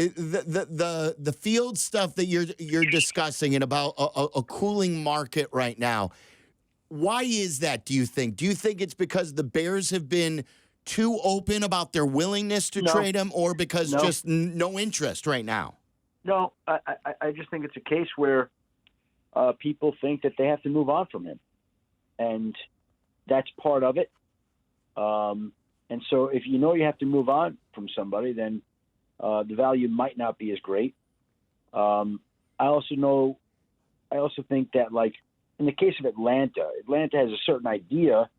The field stuff that you're discussing and about a cooling market right now. Why is that, do you think? Do you think it's because the Bears have been too open about their willingness to No. trade him, or because No. just no interest right now? No, I just think it's a case where people think that they have to move on from him. And that's part of it. And so if you know you have to move on from somebody, then the value might not be as great. I also think that, like, in the case of Atlanta has a certain idea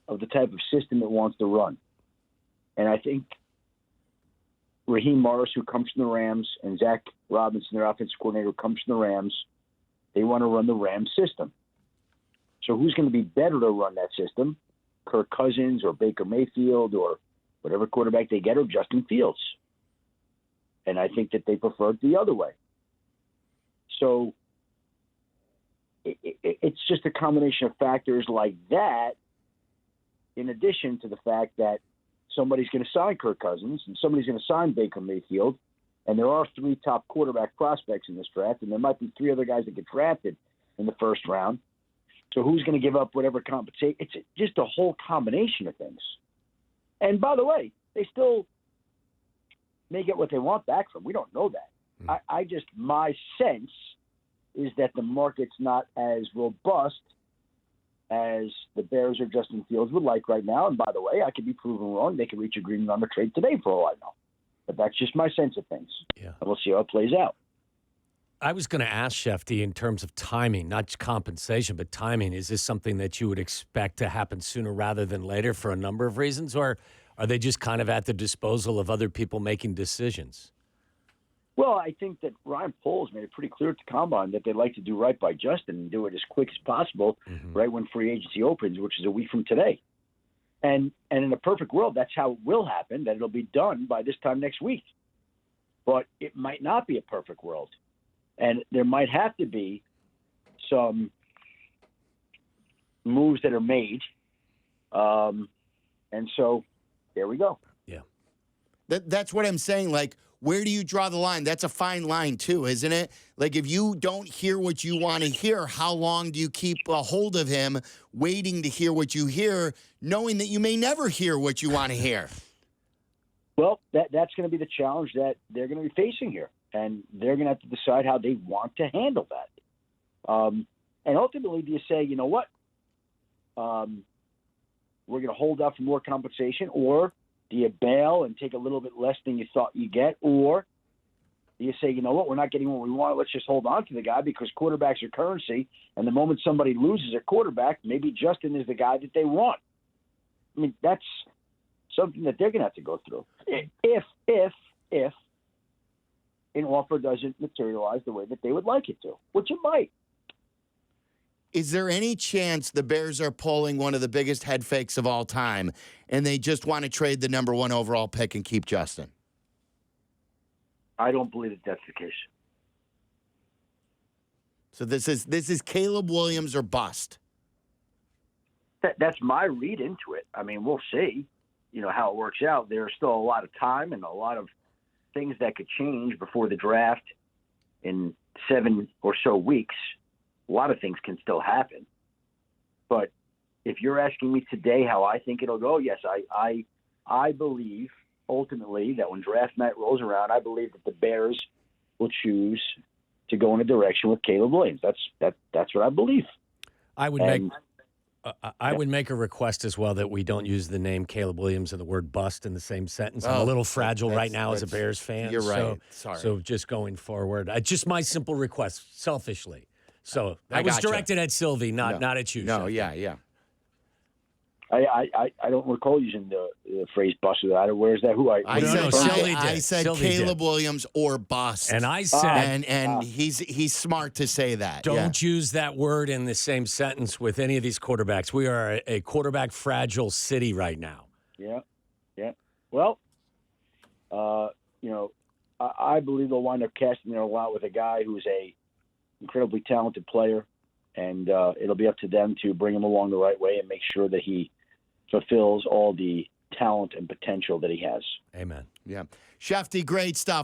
of the type of system it wants to run. And I think Raheem Morris, who comes from the Rams, and Zach Robinson, their offensive coordinator, who comes from the Rams, they want to run the Rams system. So who's going to be better to run that system? Kirk Cousins or Baker Mayfield or whatever quarterback they get, or Justin Fields? And I think that they prefer it the other way. So it's just a combination of factors like that, in addition to the fact that somebody's going to sign Kirk Cousins and somebody's going to sign Baker Mayfield, and there are 3 top quarterback prospects in this draft, and there might be 3 other guys that get drafted in the first round. So who's going to give up whatever compensation? It's just a whole combination of things. And by the way, they still may get what they want back from. We don't know that. My sense is that the market's not as robust as the Bears or Justin Fields would like right now. And by the way, I could be proven wrong. They could reach agreement on the trade today for all I know. But that's just my sense of things. Yeah. And we'll see how it plays out. I was going to ask Schefter, in terms of timing, not just compensation, but timing, is this something that you would expect to happen sooner rather than later for a number of reasons? Or are they just kind of at the disposal of other people making decisions? Well, I think that Ryan Poles made it pretty clear at the Combine that they'd like to do right by Justin and do it as quick as possible, right when free agency opens, which is a week from today. And in a perfect world, that's how it will happen, that it'll be done by this time next week. But it might not be a perfect world. And there might have to be some moves that are made. And so there we go. Yeah. That's what I'm saying. Like, where do you draw the line? That's a fine line, too, isn't it? Like, if you don't hear what you want to hear, how long do you keep a hold of him, waiting to hear what you hear, knowing that you may never hear what you want to hear? Well, that's going to be the challenge that they're going to be facing here. And they're going to have to decide how they want to handle that. And ultimately, do you say, you know what, we're going to hold out for more compensation, or do you bail and take a little bit less than you thought you get, or do you say, you know what, we're not getting what we want, let's just hold on to the guy because quarterbacks are currency, and the moment somebody loses a quarterback, maybe Justin is the guy that they want. I mean, that's something that they're going to have to go through. If an offer doesn't materialize the way that they would like it to, which it might. Is there any chance the Bears are pulling one of the biggest head fakes of all time, and they just want to trade the number 1 overall pick and keep Justin? I don't believe that that's the case. So this is Caleb Williams or bust. That's my read into it. I mean, we'll see, how it works out. There's still a lot of time and a lot of things that could change before the draft in 7 or so weeks. A lot of things can still happen. But if you're asking me today how I think it'll go, yes, I believe ultimately that when draft night rolls around, I believe that the Bears will choose to go in a direction with Caleb Williams. That's what I believe. I would make a request as well that we don't use the name Caleb Williams and the word bust in the same sentence. I'm a little fragile right now as a Bears fan. You're right. Sorry. So just going forward, just my simple request, selfishly. So I that was gotcha. directed at Sylvie, not at you. No, Schefter. yeah. I don't recall using the phrase bust. Where's that? Who I Sylvie said Sylvie Caleb did. Williams or bust. And I said, and he's smart to say that. don't use that word in the same sentence with any of these quarterbacks. We are a quarterback fragile city right now. Yeah. Well, I believe they'll wind up casting their lot with a guy who's a incredibly talented player, and it'll be up to them to bring him along the right way and make sure that he fulfills all the talent and potential that he has. Amen. Yeah. Schefter, great stuff.